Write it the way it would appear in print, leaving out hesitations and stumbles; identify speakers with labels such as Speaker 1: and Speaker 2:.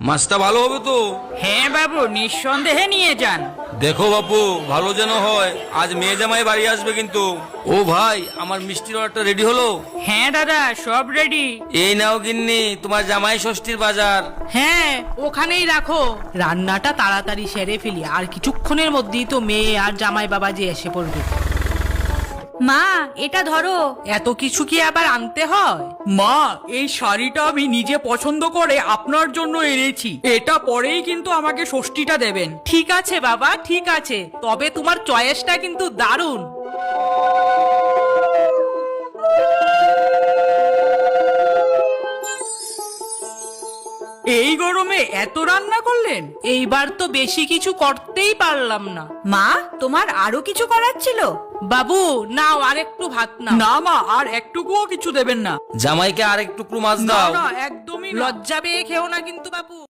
Speaker 1: মাছটা ভালো হবে তো?
Speaker 2: হ্যাঁ বাবু, নিঃসন্দেহে নিয়ে যান।
Speaker 1: দেখো বাপু, ভালো যেন হয়। আজ মেয়ে জামাই বাড়ি আসবে কিন্তু। ও ভাই, আমার মিষ্টির অর্ডারটা রেডি হলো?
Speaker 2: হ্যাঁ দাদা, সব রেডি।
Speaker 1: এই নাও গিন্নি, তোমার জামাই ষষ্ঠীর বাজার।
Speaker 3: হ্যাঁ, ওখানেই রাখো। রান্নাটা তাড়াতাড়ি সেরে ফেলি, আর কিছুক্ষণের মধ্যেই তো মেয়ে আর জামাই বাবাজি এসে পড়বে।
Speaker 4: মা, এটা ধরো।
Speaker 3: এত কিছু কি আবার আনতে হয়?
Speaker 2: মা, এই শাড়িটা আমি নিজে পছন্দ করে আপনার জন্য এনেছি। এটা পরেই কিন্তু আমাকে ষষ্ঠীটা দেবেন।
Speaker 3: ঠিক আছে বাবা, ঠিক আছে, তবে তোমার চয়েসটা কিন্তু দারুণ।
Speaker 2: এই গরমে এত রান্না করলেন?
Speaker 3: এইবার তো বেশি কিছু করতেই পারলাম না।
Speaker 4: মা, তোমার আরো কিছু করার ছিল?
Speaker 3: বাবু নাও, আর একটু ভাত নাও।
Speaker 2: না মা, আর একটুকুও কিছু দেবেন না।
Speaker 1: জামাইকে আর একটু মাছ
Speaker 2: না
Speaker 1: দাও।
Speaker 2: না, একদমই না।
Speaker 3: লজ্জা পেয়ে খেও না কিন্তু বাবু।